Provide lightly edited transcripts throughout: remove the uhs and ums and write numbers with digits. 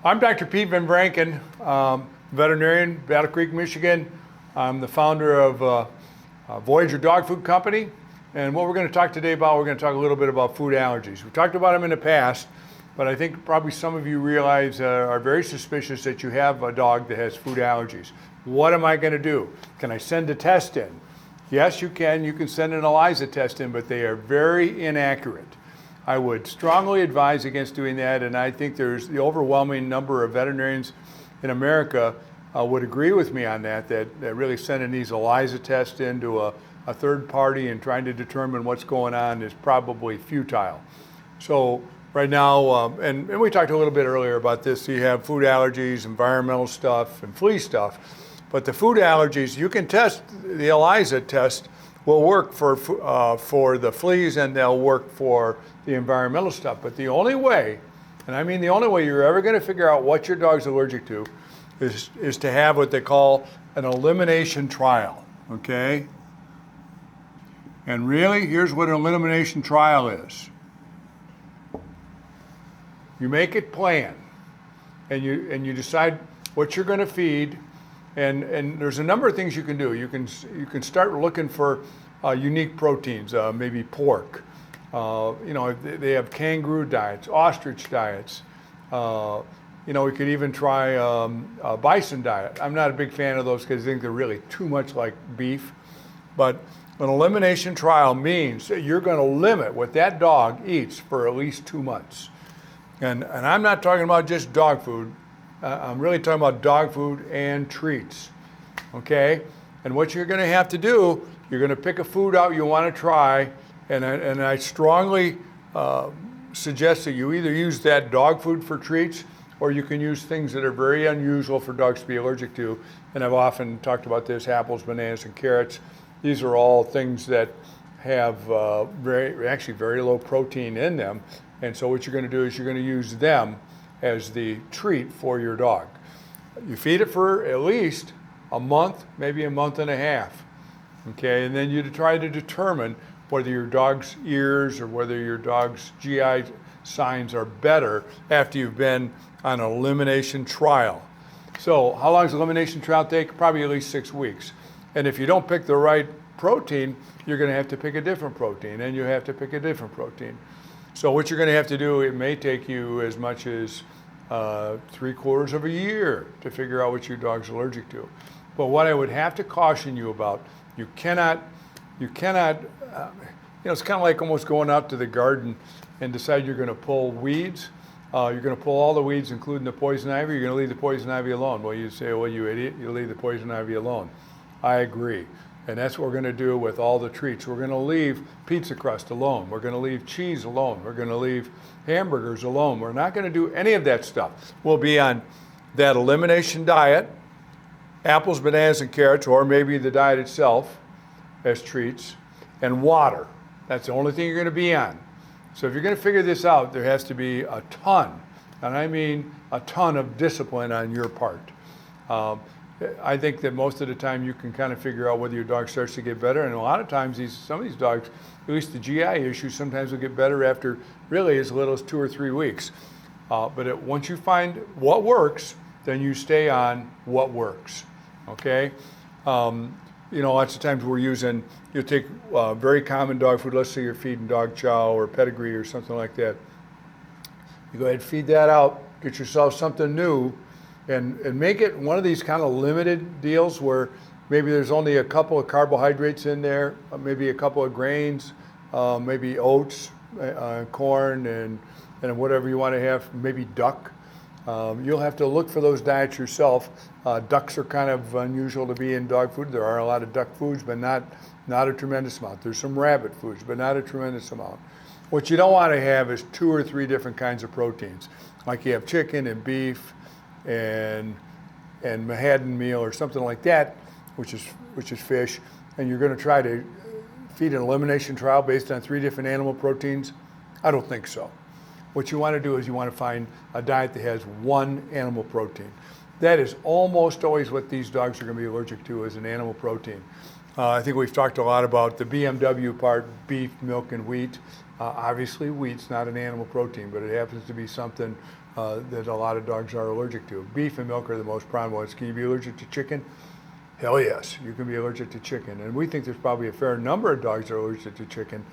I'm Dr. Pete Van Branken, veterinarian, Battle Creek, Michigan. I'm the founder of Voyager Dog Food Company. And what we're going to talk today about, we're going to talk a little bit about food allergies. We've talked about them in the past, but I think probably some of you realize are very suspicious that you have a dog that has food allergies. What am I going to do? Can I send a test in? Yes, you can. You can send an ELISA test in, but they are very inaccurate. I would strongly advise against doing that, and I think there's the overwhelming number of veterinarians in America would agree with me on that really sending these ELISA tests into a third party and trying to determine what's going on is probably futile. So right now, and we talked a little bit earlier about this, you have food allergies, environmental stuff, and flea stuff. But the food allergies, you can test, the ELISA test will work for the fleas and they'll work for the environmental stuff. But the only way, and I mean the only way you're ever going to figure out what your dog's allergic to is to have what they call an elimination trial, okay? And really, here's what an elimination trial is. You make it plan, and you decide what you're going to feed, and there's a number of things you can do. You can start looking for unique proteins, maybe pork. They have kangaroo diets, ostrich diets. We could even try a bison diet. I'm not a big fan of those because I think they're really too much like beef. But an elimination trial means that you're going to limit what that dog eats for at least 2 months. And I'm not talking about just dog food. I'm really talking about dog food and treats, okay? And what you're going to have to do, you're going to pick a food out you want to try, and I strongly suggest that you either use that dog food for treats or you can use things that are very unusual for dogs to be allergic to. And I've often talked about this, apples, bananas, and carrots. These are all things that have very low protein in them. And so what you're going to do is you're going to use them as the treat for your dog. You feed it for at least a month, maybe a month and a half. Okay, and then you try to determine whether your dog's ears or whether your dog's GI signs are better after you've been on an elimination trial. So how long does the elimination trial take? Probably at least 6 weeks. And if you don't pick the right protein, you're going to have to pick a different protein, and you have to pick a different protein. So what you're going to have to do, it may take you as much as 3/4 of a year to figure out what your dog's allergic to. But what I would have to caution you about, you cannot, it's kind of like almost going out to the garden and decide you're going to pull weeds. You're going to pull all the weeds, including the poison ivy. You're going to leave the poison ivy alone. Well, you say, well, you idiot, you leave the poison ivy alone. I agree. And that's what we're going to do with all the treats. We're going to leave pizza crust alone. We're going to leave cheese alone. We're going to leave hamburgers alone. We're not going to do any of that stuff. We'll be on that elimination diet, apples, bananas, and carrots, or maybe the diet itself as treats, and water. That's the only thing you're going to be on. So if you're going to figure this out, there has to be a ton, and I mean a ton of discipline on your part. I think that most of the time you can kind of figure out whether your dog starts to get better, and a lot of times some of these dogs, at least the GI issues, sometimes will get better after really as little as 2 or 3 weeks. But once you find what works, then you stay on what works, okay? Lots of times you'll take very common dog food, let's say you're feeding dog chow or pedigree or something like that. You go ahead and feed that out, get yourself something new, and make it one of these kind of limited deals where maybe there's only a couple of carbohydrates in there, maybe a couple of grains, maybe oats, corn, and whatever you want to have, maybe duck. You'll have to look for those diets yourself. Ducks are kind of unusual to be in dog food. There are a lot of duck foods, but not a tremendous amount. There's some rabbit foods, but not a tremendous amount. What you don't want to have is 2 or 3 different kinds of proteins. Like you have chicken and beef and Manhattan meal or something like that, which is fish, and you're going to try to feed an elimination trial based on 3 different animal proteins. I don't think so. What you want to do is you want to find a diet that has 1 animal protein. That is almost always what these dogs are going to be allergic to, is an animal protein. I think we've talked a lot about the BMW part, beef, milk, and wheat. Obviously, wheat's not an animal protein, but it happens to be something that a lot of dogs are allergic to. Beef and milk are the most prominent ones. Can you be allergic to chicken? Hell yes, you can be allergic to chicken. And we think there's probably a fair number of dogs that are allergic to chicken.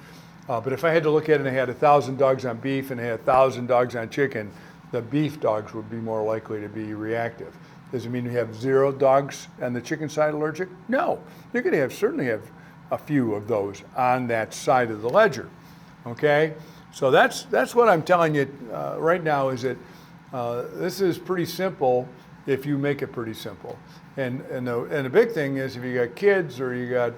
But if I had to look at it and I had 1,000 dogs on beef and I had 1,000 dogs on chicken, the beef dogs would be more likely to be reactive. Does it mean you have 0 dogs on the chicken side allergic? No, you're going to certainly have a few of those on that side of the ledger. Okay, so that's what I'm telling you right now, is that this is pretty simple if you make it pretty simple. And the big thing is, if you got kids or you got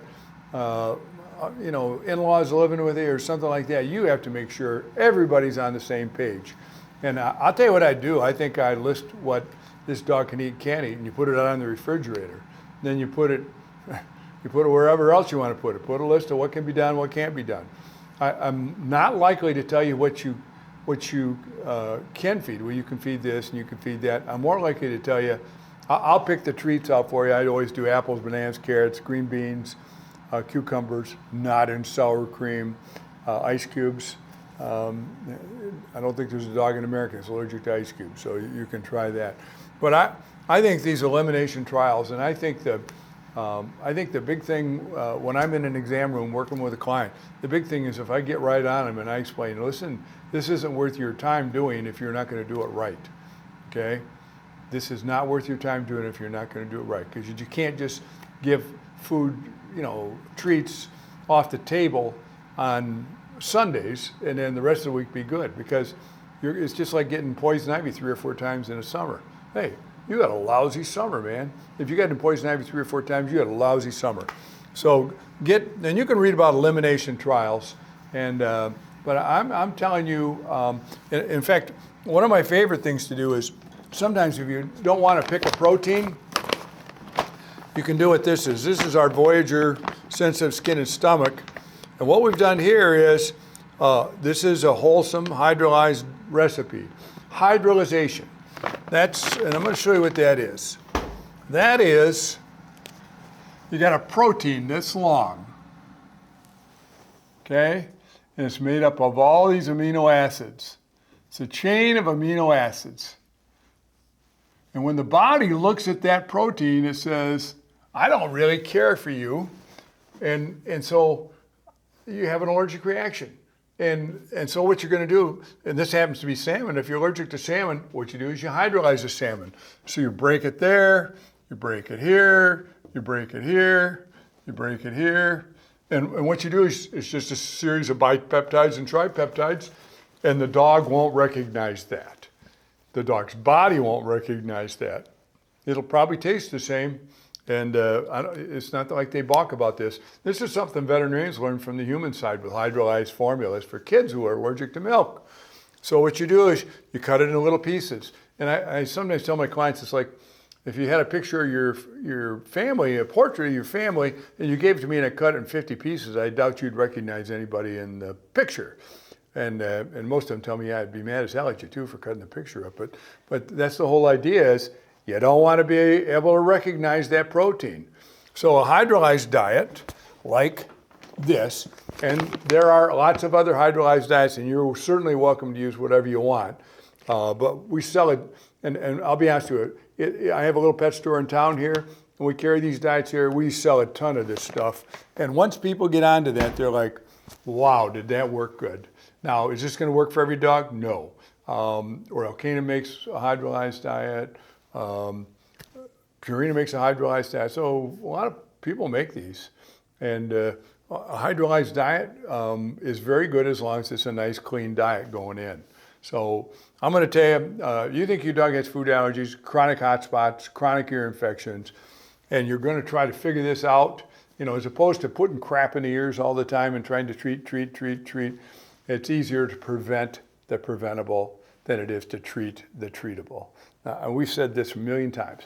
in-laws living with you or something like that, you have to make sure everybody's on the same page. And I'll tell you what I do. I think I list what this dog can eat, can't eat, and you put it on the refrigerator. Then you put it wherever else you want to put it. Put a list of what can be done, what can't be done. I'm not likely to tell you what you can feed. Well, you can feed this and you can feed that. I'm more likely to tell you, I'll pick the treats out for you. I always do apples, bananas, carrots, green beans, cucumbers, not in sour cream, ice cubes. I don't think there's a dog in America that's allergic to ice cubes, so you can try that. But I think these elimination trials, and I think the big thing when I'm in an exam room working with a client, the big thing is if I get right on them and I explain, listen, this isn't worth your time doing if you're not going to do it right, okay? This is not worth your time doing if you're not going to do it right, because you can't just give food, treats off the table on Sundays and then the rest of the week be good, because it's just like getting poison ivy 3 or 4 times in a summer. Hey, you got a lousy summer, man. If you got poison ivy 3 or 4 times, you got a lousy summer. So and you can read about elimination trials, and but I'm telling you, in fact, one of my favorite things to do is sometimes if you don't want to pick a protein, you can do what this is. This is our Voyager sensitive skin and stomach. And what we've done here is, this is a wholesome hydrolyzed recipe. Hydrolyzation. And I'm going to show you what that is. That is, you got a protein this long, okay? And it's made up of all these amino acids. It's a chain of amino acids. And when the body looks at that protein, it says, I don't really care for you. And so you have an allergic reaction. And so what you're going to do, and this happens to be salmon, if you're allergic to salmon, what you do is you hydrolyze the salmon. So you break it there, you break it here, you break it here, you break it here. And what you do is it's just a series of bipeptides and tripeptides, and the dog won't recognize that. The dog's body won't recognize that. It'll probably taste the same. And it's not like they balk about this. This is something veterinarians learn from the human side with hydrolyzed formulas for kids who are allergic to milk. So what you do is you cut it into little pieces. And I sometimes tell my clients, it's like if you had a picture of your family, a portrait of your family, and you gave it to me and I cut it in 50 pieces, I doubt you'd recognize anybody in the picture. And most of them tell me, yeah, I'd be mad as hell at you too for cutting the picture up. But that's the whole idea is, you don't want to be able to recognize that protein. So a hydrolyzed diet like this, and there are lots of other hydrolyzed diets, and you're certainly welcome to use whatever you want. But we sell it, and I'll be honest with you, I have a little pet store in town here, and we carry these diets here. We sell a ton of this stuff. And once people get onto that, they're like, wow, did that work good? Now, is this going to work for every dog? No. Or Elkana makes a hydrolyzed diet. Purina makes a hydrolyzed diet, so a lot of people make these. And a hydrolyzed diet is very good as long as it's a nice, clean diet going in. So I'm going to tell you, you think your dog has food allergies, chronic hot spots, chronic ear infections, and you're going to try to figure this out, as opposed to putting crap in the ears all the time and trying to treat. It's easier to prevent the preventable than it is to treat the treatable. And we've said this a million times,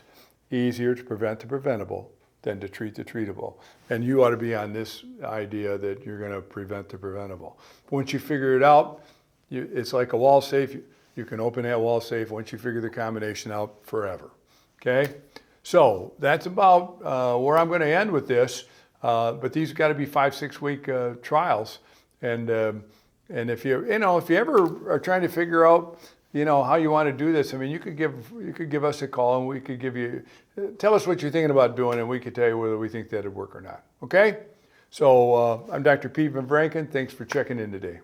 easier to prevent the preventable than to treat the treatable. And you ought to be on this idea that you're going to prevent the preventable. Once you figure it out, it's like a wall safe. You can open that wall safe once you figure the combination out forever, okay? So that's about where I'm going to end with this, but these got to be 5-6 week trials. And if you ever are trying to figure out you know, how you want to do this. I mean, you could give us a call and we could tell us what you're thinking about doing and we could tell you whether we think that'd work or not. Okay? So I'm Dr. Pete Van Branken. Thanks for checking in today.